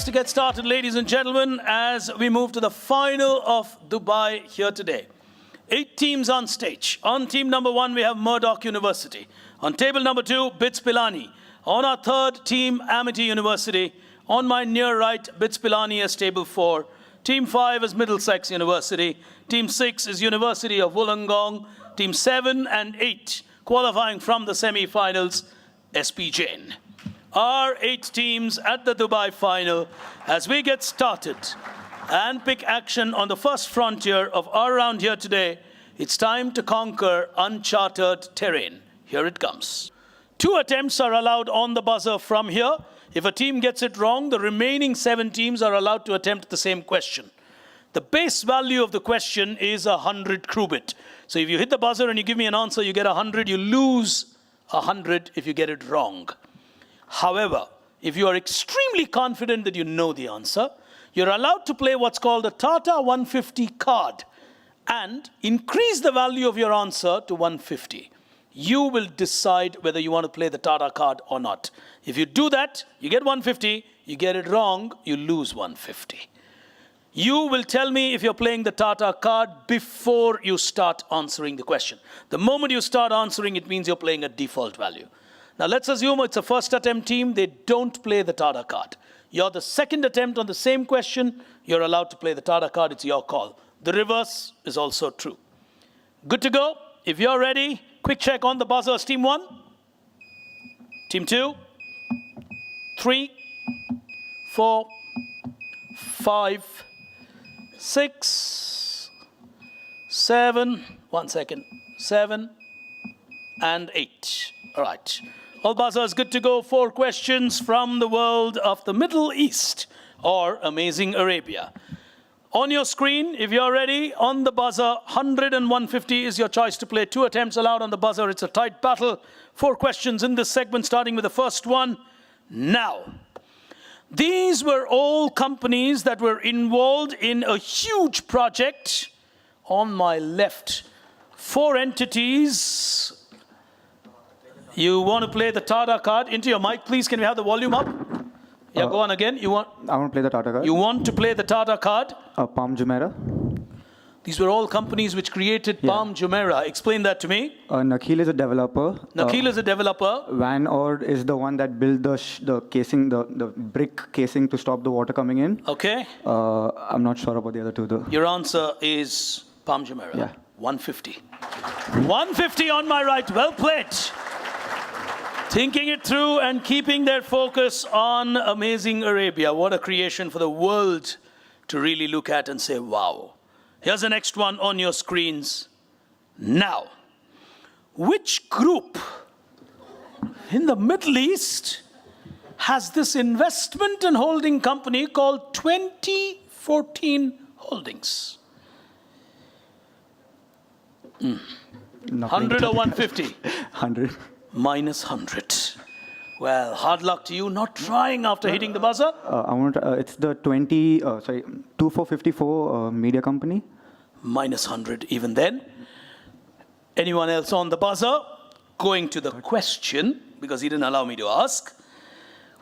has to get started, ladies and gentlemen, as we move to the final of Dubai here today. 8 teams on stage. On team number 1, we have Murdoch University. On table number 2, BITS Pilani. On our third team, Amity University. On my near right, BITS Pilani as table 4. Team 5 is Middlesex University. Team 6 is University of Wollongong. Team 7 and 8 qualifying from the semi-finals, SP Jain. Our 8 teams at the Dubai final as we get started and pick action on the first frontier of our round here today. It's time to conquer uncharted terrain. Here it comes. 2 attempts are allowed on the buzzer from here. If a team gets it wrong, the remaining 7 teams are allowed to attempt the same question. The base value of the question is 100 Krubit. So if you hit the buzzer and you give me an answer, you get 100, you lose 100 if you get it wrong. However, if you are extremely confident that you know the answer, you're allowed to play what's called a Tata 150 card and increase the value of your answer to 150. You will decide whether you want to play the Tata card or not. If you do that, you get 150. You get it wrong, you lose 150. You will tell me if you're playing the Tata card before you start answering the question. The moment you start answering, it means you're playing a default value. Now let's assume it's a first attempt team. They don't play the Tata card. You're the second attempt on the same question. You're allowed to play the Tata card. It's your call. The reverse is also true. Good to go. If you're ready, quick check on the buzzers. Team 1, Team 2, 3, 4, 5, 6, 7, 1 second, 7, and 8. All right. All buzzers good to go. 4 questions from the world of the Middle East or Amazing Arabia. On your screen, if you're ready, on the buzzer, 100 and 150 is your choice to play. 2 attempts allowed on the buzzer. It's a tight battle. 4 questions in this segment, starting with the first one. Now, these were all companies that were involved in a huge project. On my left, 4 entities. You want to play the Tata card? Into your mic, please. Can we have the volume up? Yeah, go on again. I want to play the Tata card. You want to play the Tata card? Palm Jumeirah. These were all companies which created Palm Jumeirah. Explain that to me. Nakheel is a developer. Nakheel is a developer. Van Ord is the one that built the casing, the brick casing to stop the water coming in. Okay. I'm not sure about the other 2 though. Your answer is Palm Jumeirah. Yeah. 150. 150 on my right. Well played. Thinking it through and keeping their focus on Amazing Arabia. What a creation for the world to really look at and say, wow. Here's the next one on your screens. Now, which group in the Middle East has this investment and holding company called 2014 Holdings? 100 or 150? 100. Minus 100. Well, hard luck to you not trying after hitting the buzzer. I want it's the 2454 media company. Minus 100 even then. Anyone else on the buzzer? Going to the question, because he didn't allow me to ask.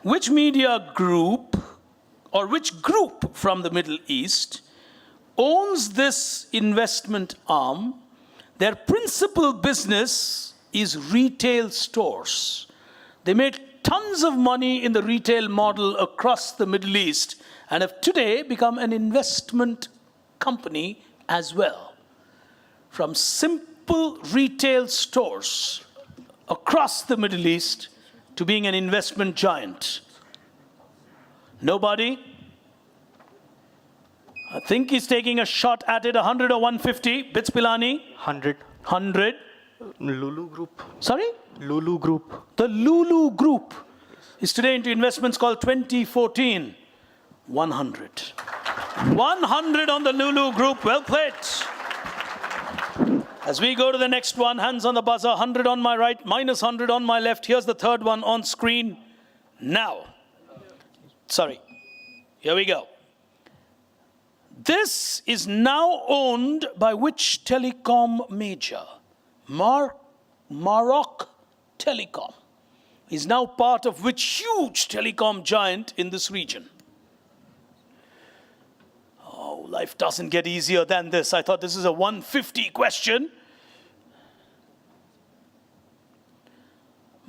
Which media group or which group from the Middle East owns this investment arm? Their principal business is retail stores. They made tons of money in the retail model across the Middle East and have today become an investment company as well. From simple retail stores across the Middle East to being an investment giant. Nobody? I think he's taking a shot at it. 100 or 150? BITS Pilani? 100. 100. Lulu Group. Sorry? Lulu Group. The Lulu Group is today into investments called 2014. 100. 100 on the Lulu Group. Well played. As we go to the next one, hands on the buzzer. 100 on my right, minus 100 on my left. Here's the third one on screen now. Sorry. Here we go. This is now owned by which telecom major? Maroc Telecom is now part of which huge telecom giant in this region? life doesn't get easier than this. I thought this is a 150 question.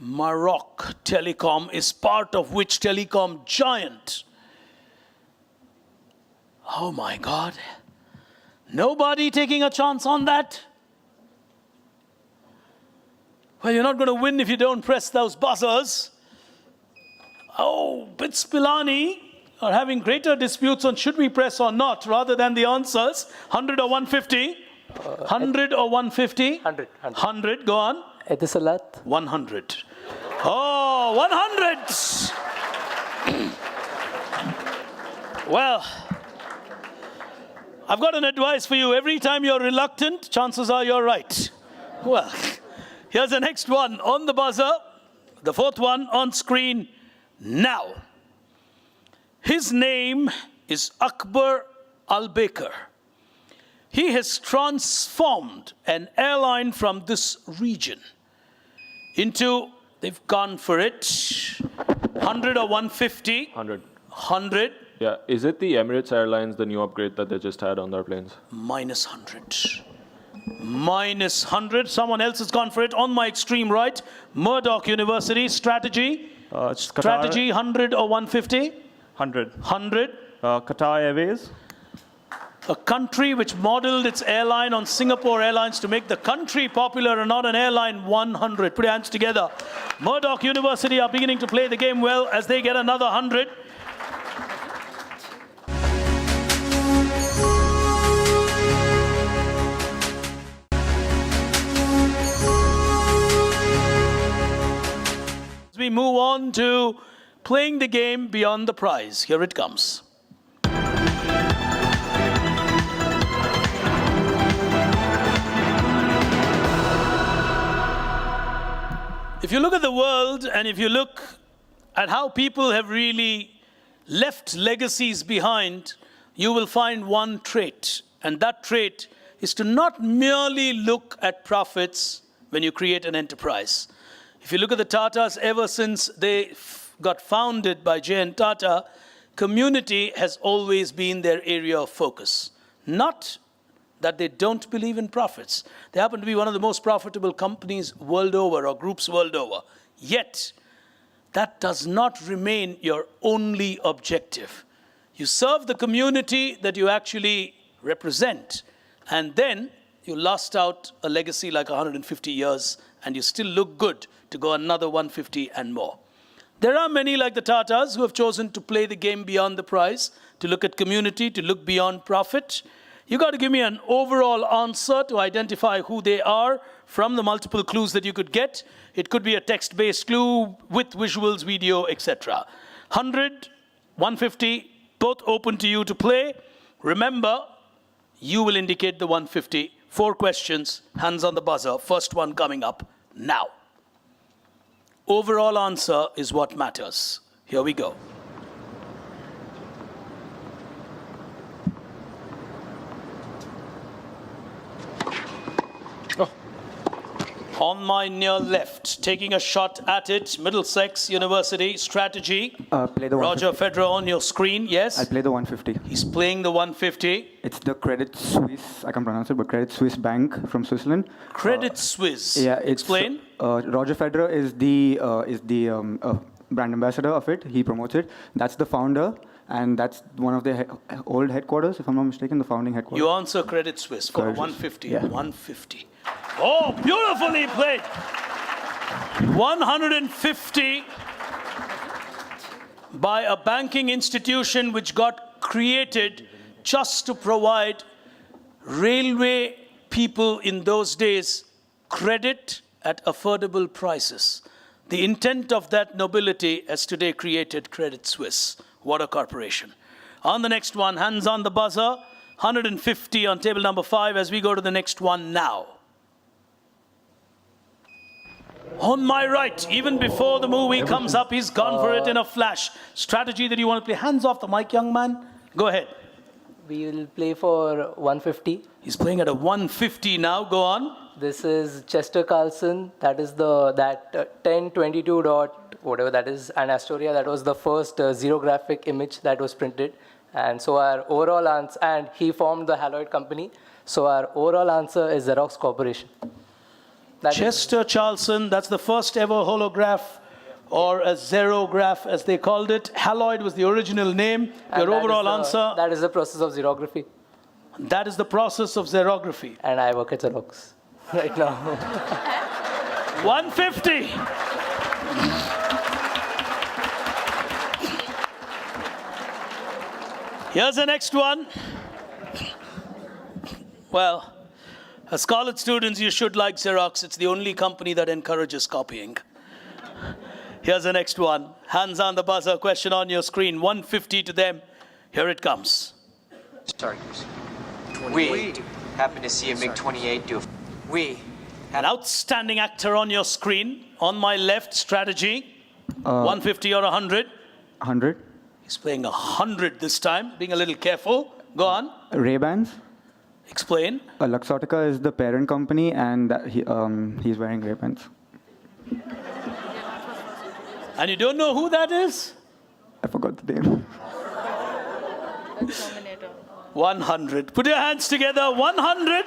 Maroc Telecom is part of which telecom giant? Oh my God. Nobody taking a chance on that? Well, you're not going to win if you don't press those buzzers. Oh, Bits Pilani are having greater disputes on should we press or not rather than the answers. 100 or 150? 100 or 150? 100. 100, go on. Etisalat. 100. Oh, 100! Well, I've got an advice for you. Every time you're reluctant, chances are you're right. Well, here's the next one on the buzzer. The fourth one on screen now. His name is Akbar Al-Baker. He has transformed an airline from this region into, they've gone for it, 100 or 150? 100. 100. Yeah, is it the Emirates Airlines, the new upgrade that they just had on their planes? Minus 100. Minus 100. Someone else has gone for it. On my extreme right, Murdoch University, strategy. It's Qatar, Strategy, 100 or 150? 100. 100. Qatar Airways. A country which modeled its airline on Singapore Airlines to make the country popular and not an airline, 100. Put your hands together. Murdoch University are beginning to play the game well as they get another 100. As we move on to playing the game beyond the prize. Here it comes. If you look at the world and if you look at how people have really left legacies behind, you will find one trait. And that trait is to not merely look at profits when you create an enterprise. If you look at the Tatas, ever since they got founded by J.N. Tata, community has always been their area of focus. Not that they don't believe in profits. They happen to be one of the most profitable companies world over or groups world over. Yet, that does not remain your only objective. You serve the community that you actually represent, and then you last out a legacy like 150 years, and you still look good to go another 150 and more. There are many like the Tatas who have chosen to play the game beyond the prize, to look at community, to look beyond profit. You got to give me an overall answer to identify who they are from the multiple clues that you could get. It could be a text-based clue with visuals, video, etc. 100, 150, both open to you to play. Remember, you will indicate the 150. 4 questions, hands on the buzzer. First one coming up now. Overall answer is what matters. Here we go. On my near left, taking a shot at it, Middlesex University, strategy. Play the 150. Roger Federer on your screen, yes? I'll play the 150. He's playing the 150. It's the Credit Suisse, I can't pronounce it, but Credit Suisse Bank from Switzerland. Credit Suisse. Yeah, it's, Explain. Roger Federer is the brand ambassador of it. He promotes it. That's the founder, and that's one of the old headquarters, if I'm not mistaken, the founding headquarters. You answer Credit Suisse for Credit 150. Suisse, yeah. 150. Oh, beautifully played. 150 by a banking institution which got created just to provide railway people in those days credit at affordable prices. The intent of that nobility has today created Credit Suisse. What a corporation. On the next one, hands on the buzzer. 150 on table number 5 as we go to the next one now. On my right, even before the movie comes up, he's gone for it in a flash. Strategy that you want to play. Hands off the mic, young man. Go ahead. We will play for 150. He's playing at a 150 now. Go on. This is Chester Carlson. That is that 1022 dot whatever that is, and Astoria. That was the first zero graphic image that was printed. And so our overall answer, and he formed the Haloid company. So our overall answer is Xerox Corporation. That is- Chester Charlson, that's the first ever holograph or a xerograph as they called it. Haloid was the original name. and Your that is overall the- answer, That is the process of xerography. that is the process of xerography. And I work at Xerox right now. 150. Here's the next one. Well, as college students, you should like Xerox. It's the only company that encourages copying. Here's the next one. Hands on the buzzer, question on your screen. 150 to them. Here it comes. Sorry, we happen to see a MiG-28 do. We An outstanding actor on your screen. On my left, strategy. 150 or 100. 100. He's playing 100 this time, being a little careful. Go on. Ray-Bans. Explain. Luxottica is the parent company, and he's wearing Ray-Bans. And you don't know who that is? I forgot the name. 100. Put your hands together. 100.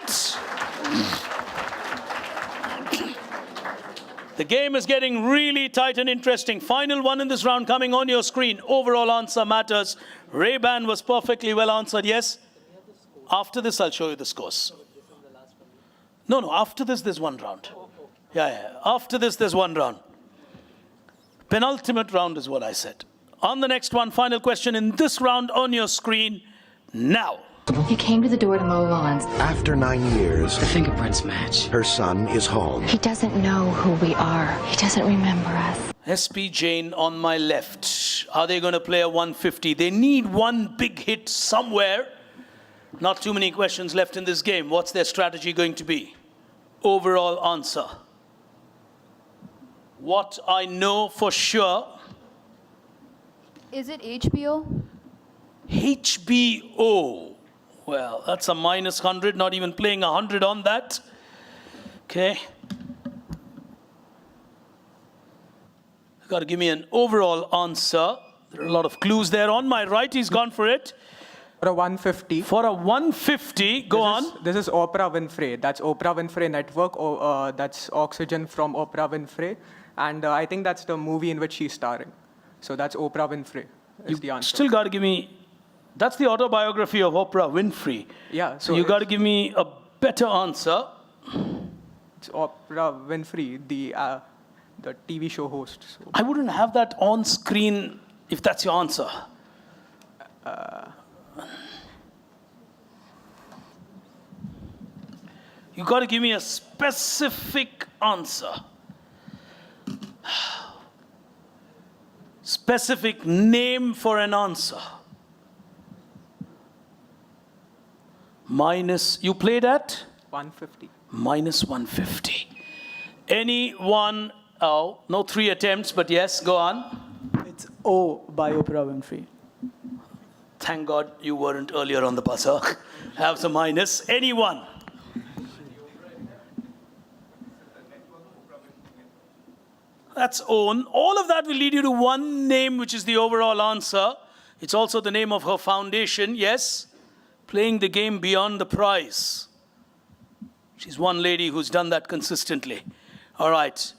The game is getting really tight and interesting. Final one in this round coming on your screen. Overall answer matters. Ray-Ban was perfectly well answered, yes? After this, I'll show you the scores. No, after this, there's one round. Yeah. After this, there's one round. Penultimate round is what I said. On the next one, final question in this round on your screen now. He came to the door to mow lawns. After 9 years, The fingerprints match. her son is home. He doesn't know who we are. He doesn't remember us. SP Jain on my left. Are they going to play a 150? They need one big hit somewhere. Not too many questions left in this game. What's their strategy going to be? Overall answer. What I know for sure. Is it HBO? HBO. Well, that's a minus 100, not even playing 100 on that. Okay. You got to give me an overall answer. There are a lot of clues there. On my right, he's gone for it. For a 150. For a 150, go on. This is Oprah Winfrey. That's Oprah Winfrey Network. That's Oxygen from Oprah Winfrey. And I think that's the movie in which she's starring. So that's Oprah Winfrey is the answer. Still got to give me, that's the autobiography of Oprah Winfrey. Yeah. So you got to give me a better answer. It's Oprah Winfrey, the TV show host. So. I wouldn't have that on screen if that's your answer. You got to give me a specific answer. Specific name for an answer. Minus, you played at? 150. Minus 150. Anyone, oh, no 3 attempts, but yes, go on. It's O by Oprah Winfrey. Thank God you weren't earlier on the buzzer. Have some minus. Anyone? That's own. All of that will lead you to one name, which is the overall answer. It's also the name of her foundation, yes? Playing the game beyond the prize. She's one lady who's done that consistently. All right.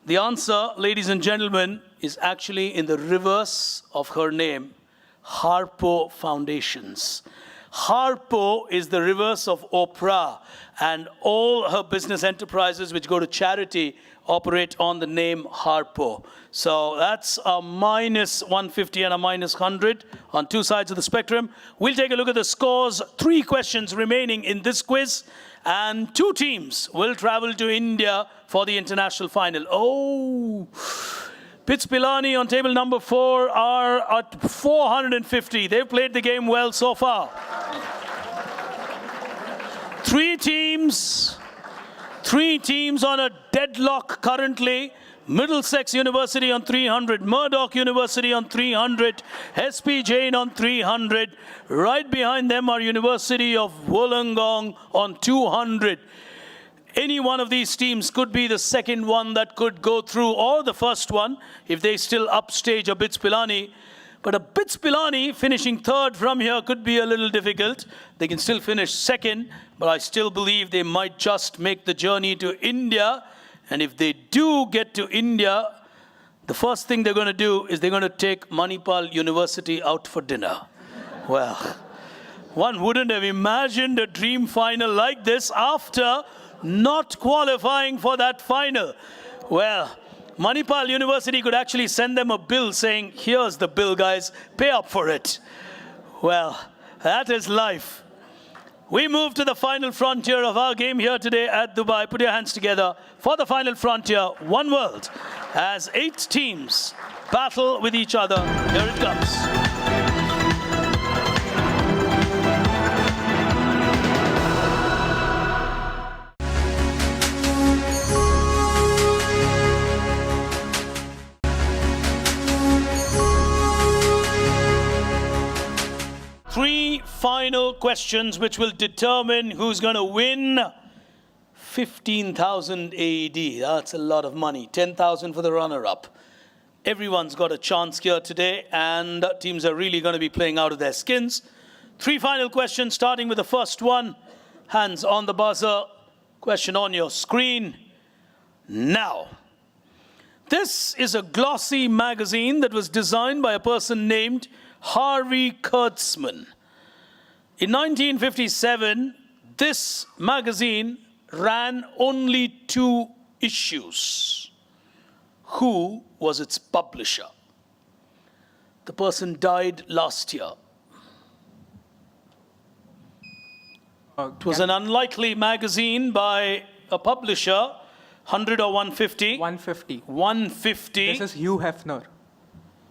The answer, ladies and gentlemen, is actually in the reverse of her name, Harpo Foundations. Harpo is the reverse of Oprah, and all her business enterprises which go to charity operate on the name Harpo. So that's a minus 150 and a minus 100 on two sides of the spectrum. We'll take a look at the scores. 3 questions remaining in this quiz, and 2 teams will travel to India for the international final. Oh, Bits Pilani on table number 4 are at 450. They've played the game well so far. 3 teams on a deadlock currently. Middlesex University on 300, Murdoch University on 300, SP Jain on 300. Right behind them are University of Wollongong on 200. Any one of these teams could be the second one that could go through, or the first one, if they still upstage a Bits Pilani. But a BITS Pilani finishing third from here could be a little difficult. They can still finish second, but I still believe they might just make the journey to India. And if they do get to India, the first thing they're going to do is they're going to take Manipal University out for dinner. Well, one wouldn't have imagined a dream final like this after not qualifying for that final. Well, Manipal University could actually send them a bill saying, here's the bill, guys, pay up for it. Well, that is life. We move to the final frontier of our game here today at Dubai. Put your hands together for the final frontier, one world, as 8 teams battle with each other. Here it comes. Three final questions which will determine who's going to win 15,000 AED. That's a lot of money. 10,000 for the runner-up. Everyone's got a chance here today, and teams are really going to be playing out of their skins. 3 final questions, starting with the first one. Hands on the buzzer. Question on your screen. Now, this is a glossy magazine that was designed by a person named Harvey Kurtzman. In 1957, this magazine ran only 2 issues. Who was its publisher? The person died last year. It was an unlikely magazine by a publisher. 100 or 150? 150. 150. This is Hugh Hefner.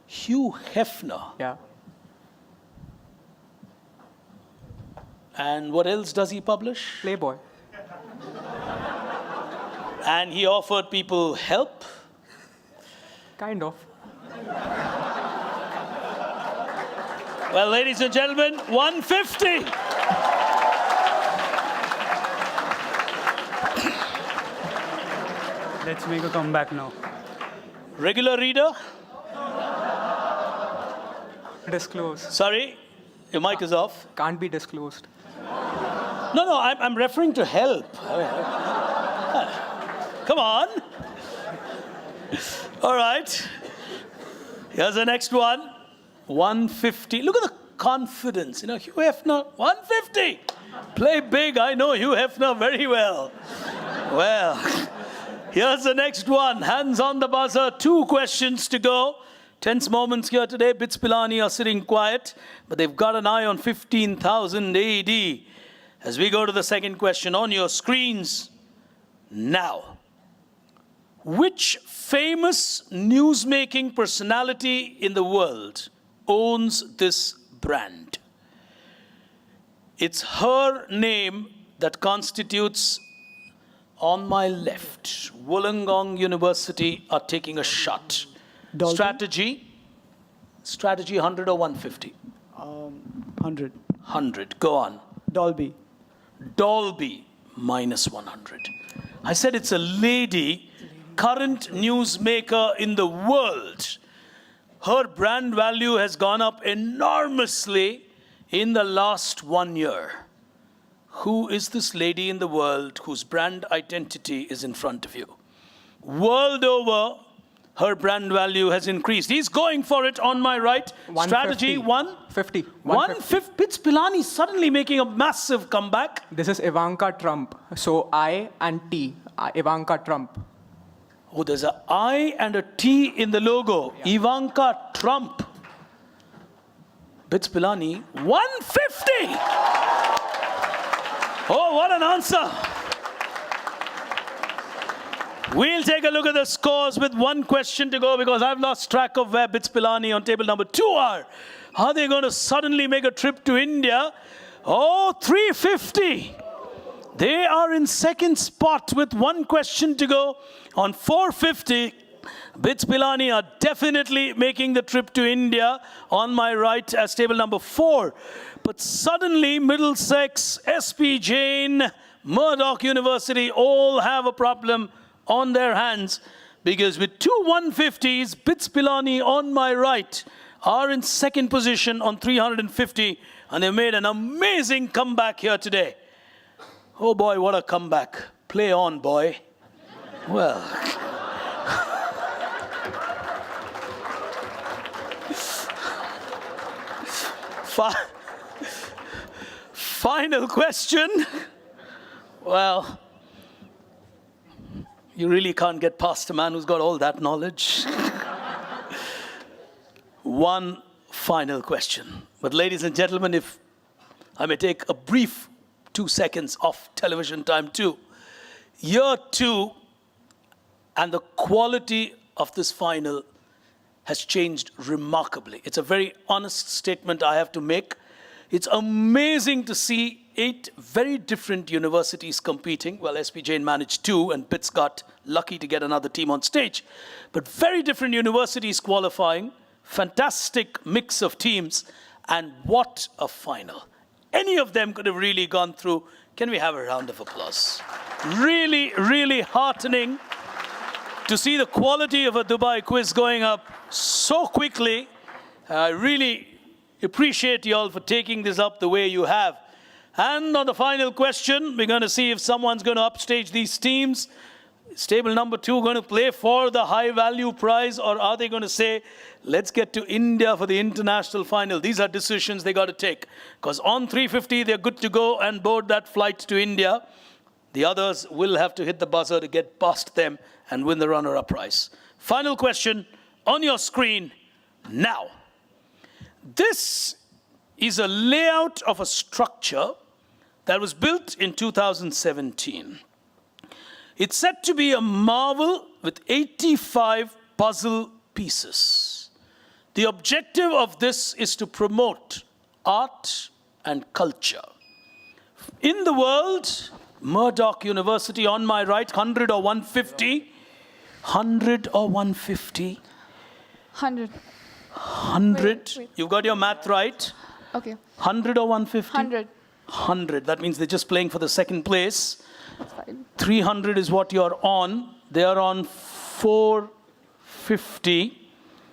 Hugh Hefner. Yeah. And what else does he publish? Playboy. And he offered people help? Kind of. Well, ladies and gentlemen, 150. Let's make a comeback now. Regular reader? Disclose. Sorry, your mic is off. Can't be disclosed. No, I'm referring to help. Come on. All right. Here's the next one. 150. Look at the confidence. You know, Hugh Hefner, 150. Play big. I know Hugh Hefner very well. Well, here's the next one. Hands on the buzzer. 2 questions to go. Tense moments here today. BITS Pilani are sitting quiet, but they've got an eye on 15,000 AED. As we go to the second question on your screens now. Which famous newsmaking personality in the world owns this brand? It's her name that constitutes, on my left, Wollongong University are taking a shot. Dolby? Strategy 100 or 150? 100. 100, go on. Dolby. Dolby, minus 100. I said it's a lady, current newsmaker in the world. Her brand value has gone up enormously in the last 1 year. Who is this lady in the world whose brand identity is in front of you? World over, her brand value has increased. He's going for it on my right. 150. Strategy 150. 150. BITS Pilani suddenly making a massive comeback. This is Ivanka Trump. So I and T. Ivanka Trump. Oh, there's an I and a T in the logo. Yeah. Ivanka Trump. BITS Pilani, 150. Oh, what an answer. We'll take a look at the scores with 1 question to go because I've lost track of where BITS Pilani on table number 2 are. Are they going to suddenly make a trip to India? Oh, 350. They are in second spot with 1 question to go on 450. BITS Pilani are definitely making the trip to India on my right as table number 4. But suddenly Middlesex, SP Jain, Murdoch University all have a problem on their hands because with 2 150s, BITS Pilani on my right are in second position on 350, and they made an amazing comeback here today. Oh boy, what a comeback. Play on, boy. Well. Final question. Well, you really can't get past a man who's got all that knowledge. One final question. But ladies and gentlemen, if I may take a brief 2 seconds off television time too. Year 2 and the quality of this final has changed remarkably. It's a very honest statement I have to make. It's amazing to see 8 very different universities competing. Well, SP Jain managed 2 and BITS got lucky to get another team on stage. But very different universities qualifying, fantastic mix of teams, and what a final. Any of them could have really gone through. Can we have a round of applause? Really, really heartening to see the quality of a Dubai quiz going up so quickly. I really appreciate you all for taking this up the way you have. And on the final question, we're going to see if someone's going to upstage these teams. Is table number 2 going to play for the high value prize, or are they going to say, let's get to India for the international final? These are decisions they got to take. Because on 350, they're good to go and board that flight to India. The others will have to hit the buzzer to get past them and win the runner-up prize. Final question on your screen now. This is a layout of a structure that was built in 2017. It's said to be a marvel with 85 puzzle pieces. The objective of this is to promote art and culture. In the world, Murdoch University on my right, 100 or 150? 100 or 150? 100. 100. Wait. You've got your math right. Okay. 100 or 150? 100. 100. That means they're just playing for the second place. That's fine. 300 is what you're on. They are on 450.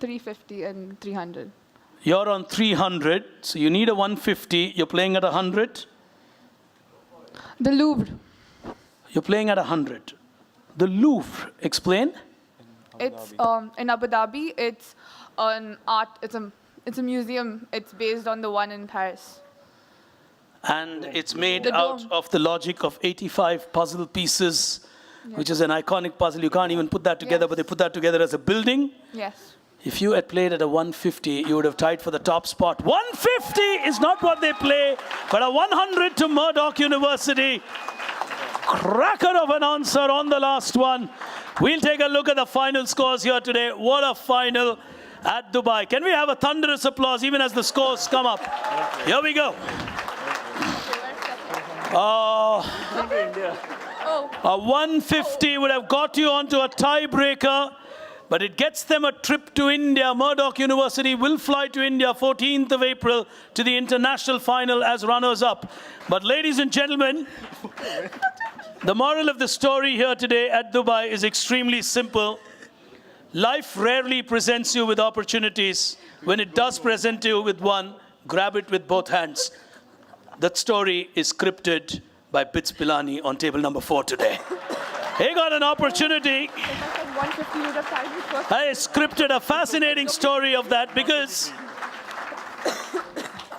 350 and 300. You're on 300. So you need a 150. You're playing at 100. The Louvre. You're playing at 100. The Louvre. Explain. It's in Abu Dhabi. It's an art. It's a museum. It's based on the one in Paris. And it's made The out dome. of the logic of 85 puzzle pieces, which is an iconic puzzle. You can't even put that together, Yes. but they put that together as a building. Yes. If you had played at a 150, you would have tied for the top spot. 150 is not what they play, but a 100 to Murdoch University. Cracker of an answer on the last one. We'll take a look at the final scores here today. What a final at Dubai. Can we have a thunderous applause even as the scores come up? Here we go. A 150 would have got you onto a tiebreaker, but it gets them a trip to India. Murdoch University will fly to India 14th of April to the international final as runners-up. But ladies and gentlemen, the moral of the story here today at Dubai is extremely simple. Life rarely presents you with opportunities. When it does present you with one, grab it with both hands. That story is scripted by BITS Pilani on table number 4 today. He got an opportunity. If I said 150, you would have tied me first. I scripted a fascinating story of that because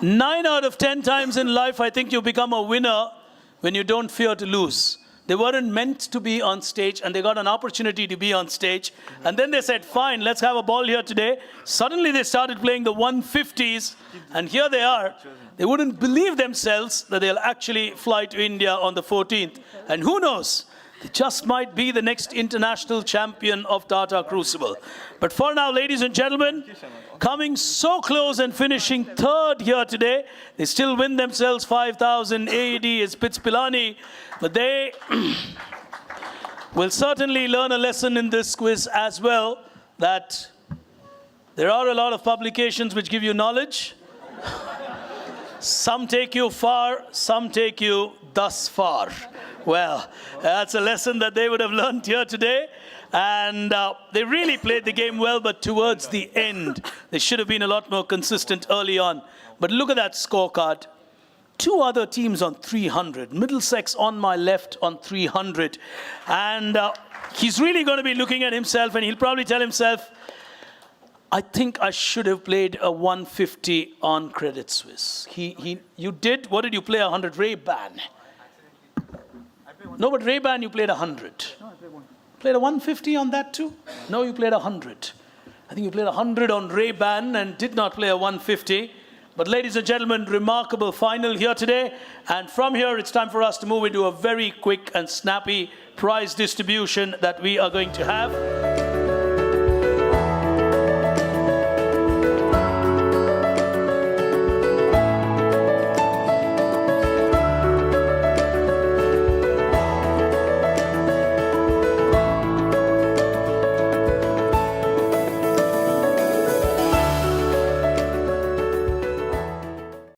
9 out of 10 times in life, I think you become a winner when you don't fear to lose. They weren't meant to be on stage, and they got an opportunity to be on stage. And then they said, fine, let's have a ball here today. Suddenly they started playing the 150s, and here they are. They wouldn't believe themselves that they'll actually fly to India on the 14th. And who knows? They just might be the next international champion of Tata Crucible. But for now, ladies and gentlemen, coming so close and finishing 3rd here today, they still win themselves 5,000 AED. It's BITS Pilani. But they will certainly learn a lesson in this quiz as well, that there are a lot of publications which give you knowledge. Some take you far, some take you thus far. Well, that's a lesson that they would have learned here today. And they really played the game well, but towards the end, they should have been a lot more consistent early on. But look at that scorecard. 2 other teams on 300. Middlesex on my left on 300. And he's really going to be looking at himself, and he'll probably tell himself, I think I should have played a 150 on Credit Suisse. You did? What did you play? 100 Ray-Ban? No, but Ray-Ban you played 100. Played a 150 on that too? No, you played 100. I think you played 100 on Ray-Ban and did not play a 150. But ladies and gentlemen, remarkable final here today. And from here, it's time for us to move into a very quick and snappy prize distribution that we are going to have.